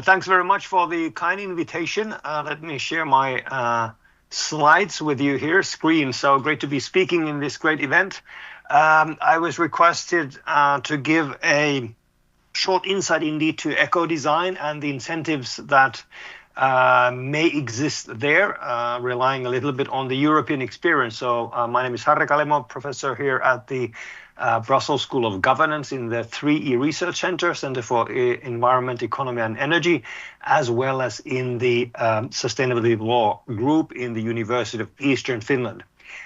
Thanks very much for the kind invitation. Let me share my slides with you here, screen. So great to be speaking in this great event. I was requested to give a short insight indeed to eco-design and the incentives that may exist there, relying a little bit on the European experience. So my name is Kalimo, professor here at the Brussels School of Governance in the 3E Research Center for Environment, Economy and Energy, as well as in the Sustainability Law Group in the University of Eastern Finland.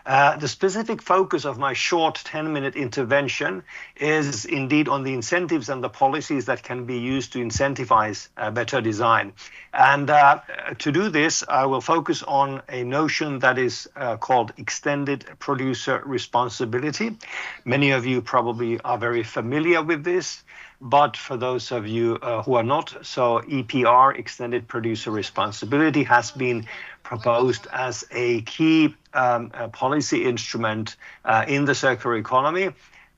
The specific focus of my short 10-minute intervention is indeed on the incentives and the policies that can be used to incentivize better design. And to do this, I will focus on a notion that is called extended producer responsibility. Many of you probably are very familiar with this, but for those of you who are not, so EPR, extended producer responsibility, has been proposed as a key policy instrument in the circular economy.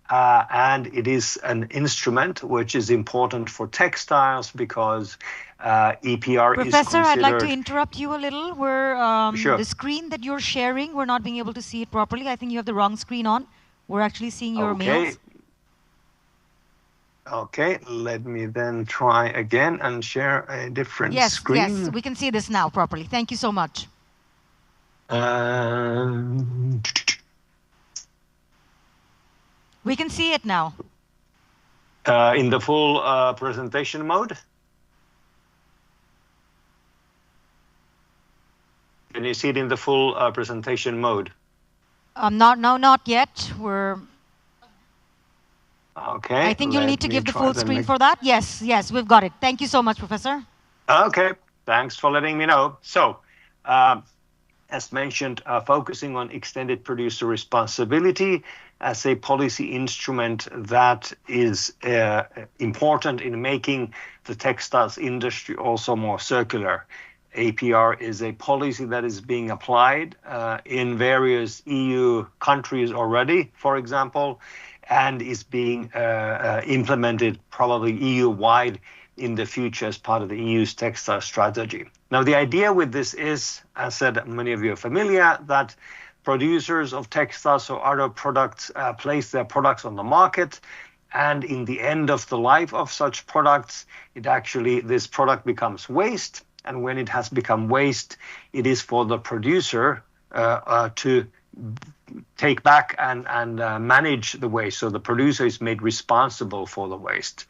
And it is an instrument which is important for textiles because EPR Professor, is considered... I'd like to interrupt you a little. Sure. The screen that you're sharing, we're not being able to see it properly. I think you have the wrong screen on. We're actually seeing your mails. Okay, let me then try again and share a different screen. Yes, we can see this now properly. Thank you so much. We can see it now. In the full presentation mode? Can you see it in the full presentation mode? Not yet. Okay. I think you'll need to give the full screen for that. Yes, we've got it. Thank you so much, Professor. Okay, thanks for letting me know. So, as mentioned, focusing on extended producer responsibility as a policy instrument that is important in making the textiles industry also more circular. APR is a policy that is being applied in various EU countries already, for example, and is being implemented probably EU-wide in the future as part of the EU's textile strategy. Now, the idea with this is, as said, many of you are familiar, that producers of textiles or other products place their products on the market, and in the end of the life of such products, this product becomes waste, and when it has become waste, it is for the producer to take back and manage the waste. So the producer is made responsible for the waste.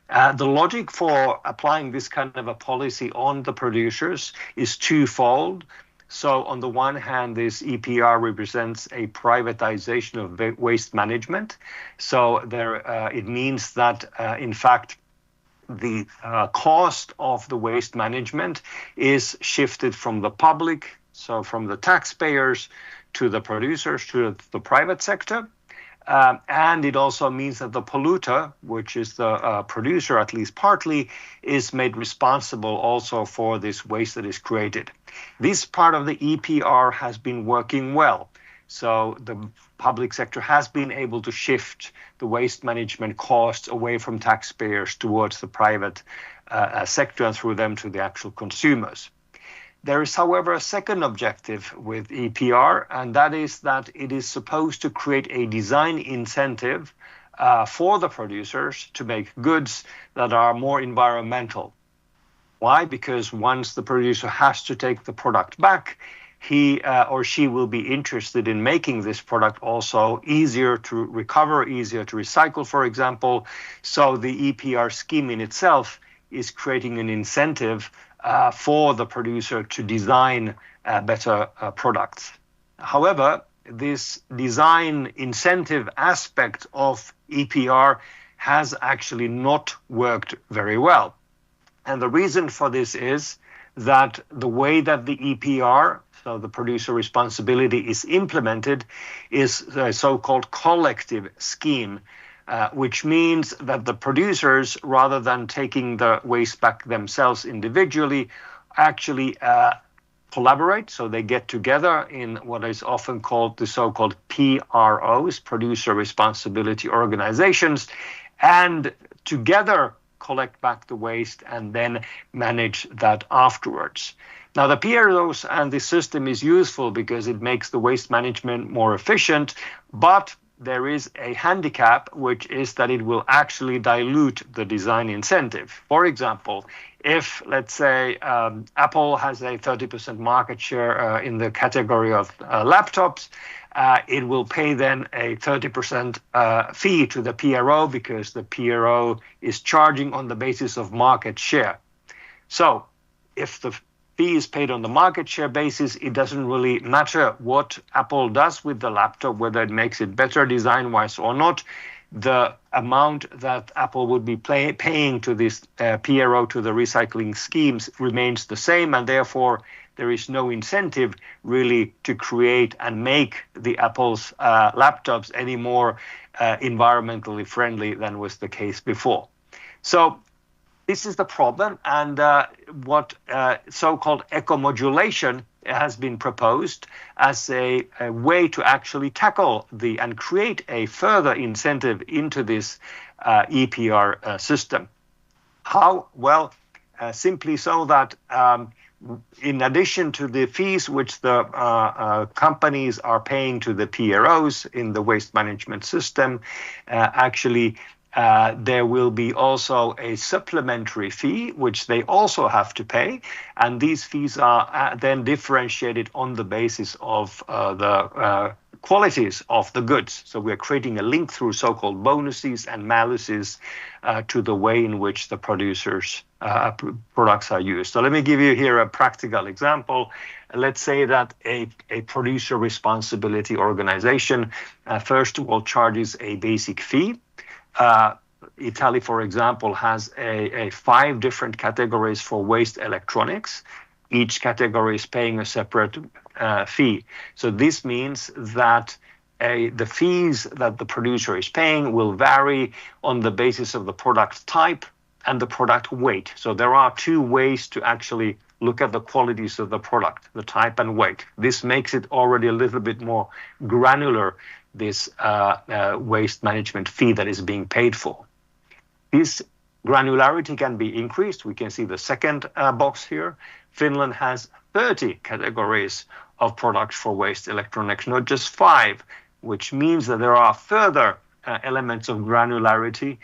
The logic for applying this kind of a policy on the producers is twofold. So on the one hand, this EPR represents a privatization of waste management. So it means that, in fact, the cost of the waste management is shifted from the public, so from the taxpayers, to the producers, to the private sector. And it also means that the polluter, which is the producer, at least partly, is made responsible also for this waste that is created. This part of the EPR has been working well. So the public sector has been able to shift the waste management costs away from taxpayers towards the private sector and through them to the actual consumers. There is, however, a second objective with EPR, and that is that it is supposed to create a design incentive for the producers to make goods that are more environmental. Why? Because once the producer has to take the product back, he or she will be interested in making this product also easier to recover, easier to recycle, for example. So the EPR scheme in itself is creating an incentive for the producer to design better products. However, this design incentive aspect of EPR has actually not worked very well. And the reason for this is that the way that the EPR, so the producer responsibility, is implemented is a so-called collective scheme, which means that the producers, rather than taking the waste back themselves individually, actually collaborate. So they get together in what is often called the so-called PROs, producer responsibility organizations, and together collect back the waste, and then manage that afterwards. Now, the PROs and the system is useful because it makes the waste management more efficient, but there is a handicap, which is that it will actually dilute the design incentive. For example, if, let's say, Apple has a 30% market share in the category of laptops, it will pay then a 30% fee to the PRO because the PRO is charging on the basis of market share. So if the fee is paid on the market share basis, it doesn't really matter what Apple does with the laptop, whether it makes it better design-wise or not. The amount that Apple would be paying to this PRO, to the recycling schemes, remains the same, and therefore there is no incentive really to create and make the Apple's laptops any more environmentally friendly than was the case before. So this is the problem, and what so-called eco-modulation has been proposed as a way to actually tackle and create a further incentive into this EPR system. How? Well, simply so that in addition to the fees which the companies are paying to the PROs in the waste management system, actually there will be also a supplementary fee, which they also have to pay. And these fees are then differentiated on the basis of the qualities of the goods. So we're creating a link through so-called bonuses and maluses to the way in which the producers' products are used. So let me give you here a practical example. Let's say that a producer responsibility organization, first of all, charges a basic fee. Italy, for example, has a 5 different categories for waste electronics. Each category is paying a separate fee. So this means that the fees that the producer is paying will vary on the basis of the product type and the product weight. So there are 2 ways to actually look at the qualities of the product, the type and weight. This makes it already a little bit more granular, this waste management fee that is being paid for. This granularity can be increased. We can see the second box here. Finland has 30 categories of products for waste electronics, not just 5, which means that there are further elements of granularity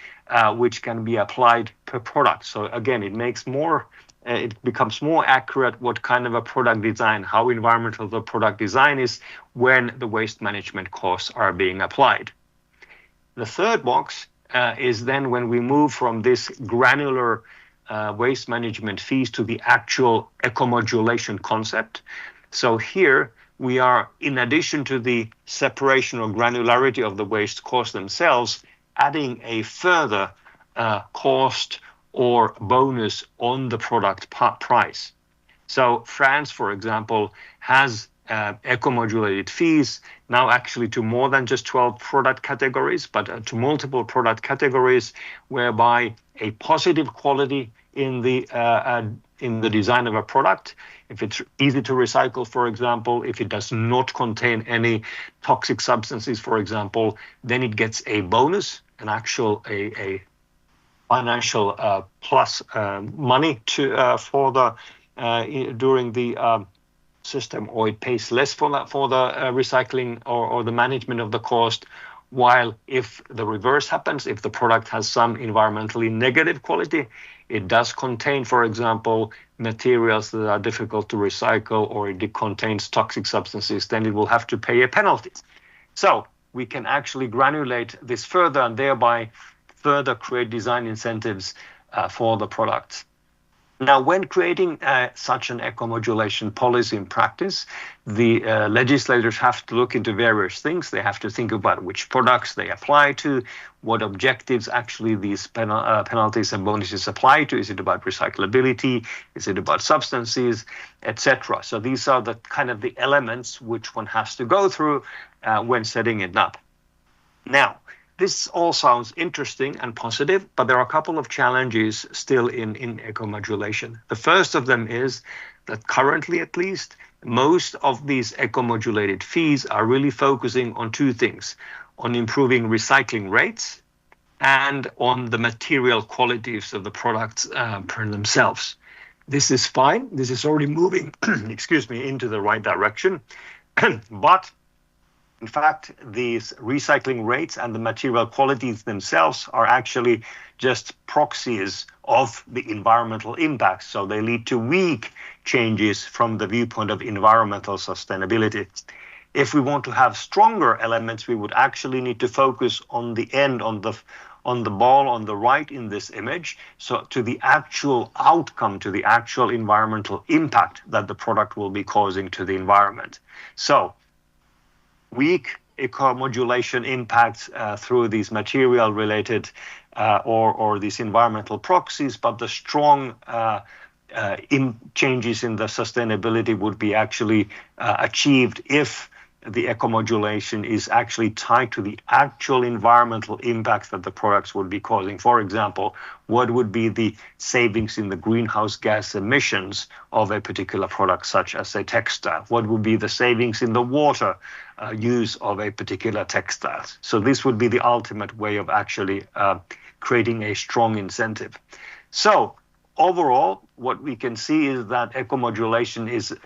which can be applied per product. So again, it becomes more accurate what kind of a product design, how environmental the product design is when the waste management costs are being applied. The third box is then when we move from this granular waste management fees to the actual eco-modulation concept. So here we are, in addition to the separation or granularity of the waste costs themselves, adding a further cost or bonus on the product price. So France, for example, has eco-modulated fees now actually to more than just 12 product categories, but to multiple product categories, whereby a positive quality in the design of a product, if it's easy to recycle, for example, if it does not contain any toxic substances, for example, then it gets a bonus, an actual a financial plus money for the during the system, or it pays less for the recycling or the management of the cost. While if the reverse happens, if the product has some environmentally negative quality, it does contain, for example, materials that are difficult to recycle, or it contains toxic substances, then it will have to pay a penalty. So we can actually granulate this further and thereby further create design incentives for the products. Now, when creating such an eco-modulation policy in practice, the legislators have to look into various things. They have to think about which products they apply to, what objectives actually these penalties and bonuses apply to. Is it about recyclability? Is it about substances, etc.? So these are the kind of the elements which one has to go through when setting it up. Now, this all sounds interesting and positive, but there are a couple of challenges still in eco-modulation. The first of them is that currently, at least, most of these eco-modulated fees are really focusing on 2 things: on improving recycling rates and on the material qualities of the products per themselves. This is fine. This is already moving, excuse me, into the right direction. But in fact, these recycling rates and the material qualities themselves are actually just proxies of the environmental impacts. So they lead to weak changes from the viewpoint of environmental sustainability. If we want to have stronger elements, we would actually need to focus on the end, on the ball on the right in this image, so to the actual outcome, to the actual environmental impact that the product will be causing to the environment. So weak eco-modulation impacts through these material-related or these environmental proxies, but the strong changes in the sustainability would be actually achieved if the eco-modulation is actually tied to the actual environmental impacts that the products would be causing. For example, what would be the savings in the greenhouse gas emissions of a particular product, such as a textile? What would be the savings in the water use of a particular textile? So this would be the ultimate way of actually creating a strong incentive. So overall, what we can see is that eco-modulation is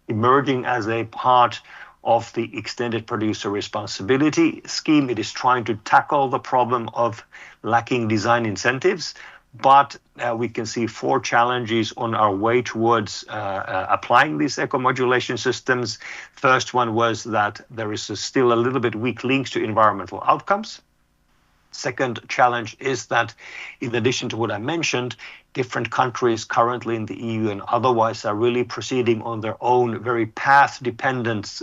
emerging as a part of the extended producer responsibility scheme. It is trying to tackle the problem of lacking design incentives, but we can see 4 challenges on our way towards applying these eco-modulation systems. First one was that there is still a little bit weak links to environmental outcomes. Second challenge is that, in addition to what I mentioned, different countries currently in the EU and otherwise are really proceeding on their own very path-dependent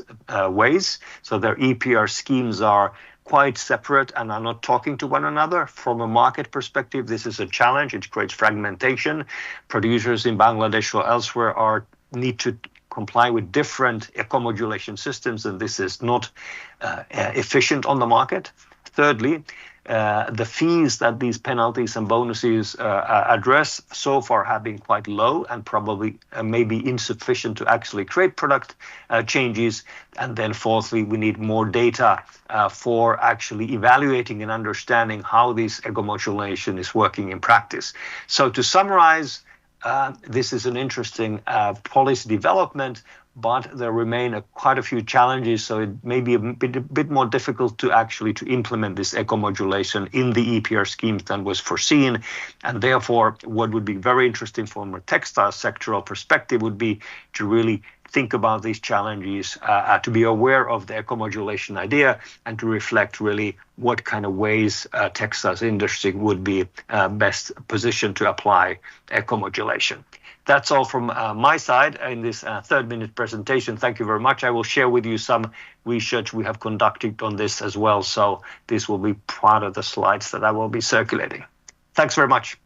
ways. So their EPR schemes are quite separate and are not talking to one another. From a market perspective, this is a challenge. It creates fragmentation. Producers in Bangladesh or elsewhere need to comply with different eco-modulation systems, and this is not efficient on the market. Thirdly, the fees that these penalties and bonuses address so far have been quite low and probably maybe insufficient to actually create product changes. And then fourthly, we need more data for actually evaluating and understanding how this eco-modulation is working in practice. So to summarize, this is an interesting policy development, but there remain quite a few challenges, so it may be a bit more difficult to implement this eco-modulation in the EPR schemes than was foreseen. And therefore, what would be very interesting from a textile sectoral perspective would be to really think about these challenges, to be aware of the eco-modulation idea, and to reflect really what kind of ways textiles industry would be best positioned to apply eco-modulation. That's all from my side in this 3rd-minute presentation. Thank you very much. I will share with you some research we have conducted on this as well. So this will be part of the slides that I will be circulating. Thanks very much.